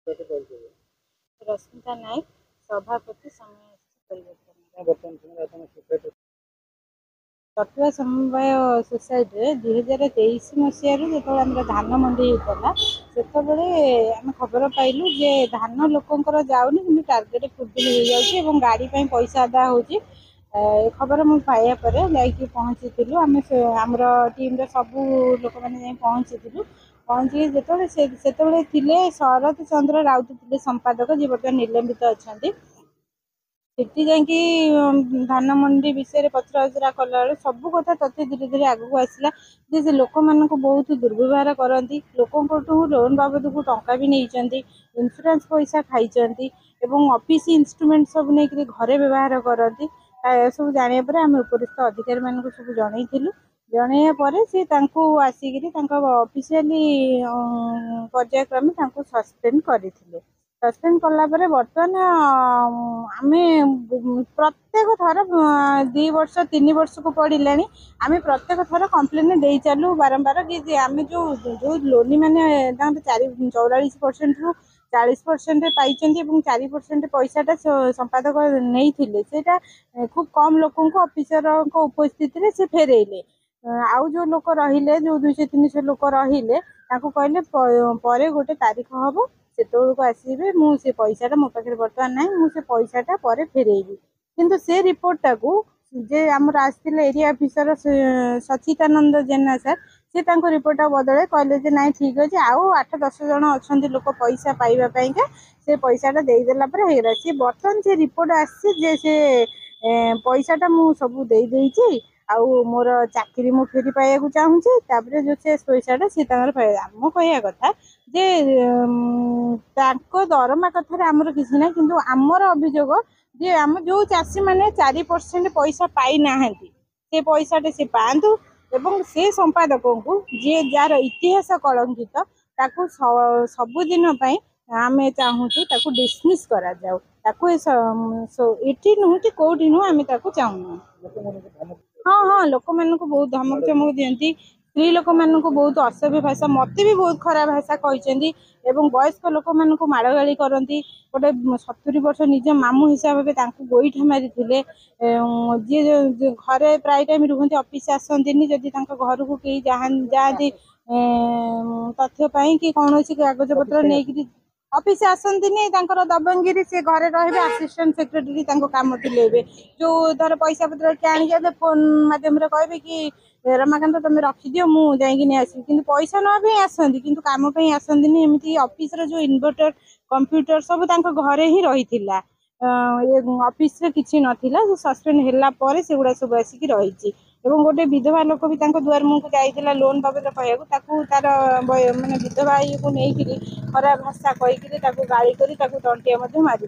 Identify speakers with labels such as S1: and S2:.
S1: रश्मिता नायक सभापति समय परिवर्तन कटुआ समवाय सोसाइटी 2023 मसीह जो धान मंडी होता से आम खबर पाइलु जे धान लोकंर जाऊनी कि टार्गेट फुलफिल हो जाऊँगी गाड़ी पैसा अदा हो खबर मुझे पाया पहुँची आम टीम सबू लोक मैंने पहुँची पहुँची थे शरद चंद्र राउत थे संपादक जी बर्तमान निलंबित अच्छा सेठी जाकि धान मंडी विषय पचराउचरा कला सब कथा तथ्य धीरे धीरे आगू आसला जे लोक मान बहुत दुर्व्यवहार करती लोकों लोन बाबद को टंका भी नहीं इंश्योरेंस पैसा खाई ऑफिस इंस्ट्रूमेंट सब नहीं घरे व्यवहार करती सब जाना पर आम उपरिस्थ अधिकारी मान सब जनईलु जनइया पर सी आसिक ऑफिशियली पर्यायक्रमे सस्पेंड करते सस्पेंड कलापर बर्तमान आम प्रत्येक थर 2 वर्ष 3 वर्ष को पड़िला आम प्रत्येक थर कंप्लेन दे चलू बारंबार कि आम जो जो लोनी मैंने 44% रु 40% पाई 4% पैसाटा संपादक नहीं खूब कम लोक ऑफिसर उपस्थित से फेरेले आउ जो लोक रहिले जो 200-300 लोक रहिले कहले पर गोटे तारीख हम से आसवे मुझे पैसाटा मो पाखे बर्तमान ना मुझे पैसाटा पर फेरेबी किंतु से रिपोर्टा को जे आमर आसते एरिया अफिसर सचितानंद जेना सर सी रिपोर्टा बदले कहले ना ठीक अच्छे आउ 8-10 जन अच्छा लोक पैसा पाइबापी से पैसाटा देदेला सी बर्तमान से रिपोर्ट आसे पैसाटा मु सब दे आउ मोर चाकरी मु फेरी पाइबा चाहूँगी जो से पैसाटा सी आम कहया कथा जे दरमा कथार आमर किसी ना किंतु आमर अभियोग जे आम जो चाषी मैंने 4% पैसा पाई ना से पैसाटे से पातु एवं से संपादक को जी जार इतिहास कलंकित ताकू सबुदिन आम चाहूँ डिसमिस करा जाऊ ये नुह कि कौटी नुह आम चाहूँ हाँ हाँ लोक मान बहुत धमक चमक दिखती स्त्री लोक मान बहुत असभ्य भाषा मत भी बहुत खराब भाषा कहते वयस्क लोक मान माड़ गाड़ी करती गोटे 70 वर्ष निज मामू हिसाब से गोईठा मारी जी घरे प्राय टाइम रुहति ऑफिस आसती जदि घर को कहीं जाती तथ्य कि कौन कागज पत्र नहीं ऑफिस आसती दबंगिरी से घरे रहे असिस्टेंट सेक्रेटरी काम तुले जो धर पैसा पत्र के आने फोन मध्यम कहे कि रमाकांत तुम रखिदि मुझे आसवि कि पैसा ना आसती कि कम आसती एमती ऑफिस जो इन्वर्टर कंप्यूटर सब घरे ही रही ऑफिस किसी नाला सस्पेंड है से गुड़ा सब आसिक रही गोटे विधवा लोक भी दुआर मुझे जाइला लोन बाबद कहू तार मानने विधवा को लेकिन खराब भाषा कहीकि गाड़ी कर तंटिया मारी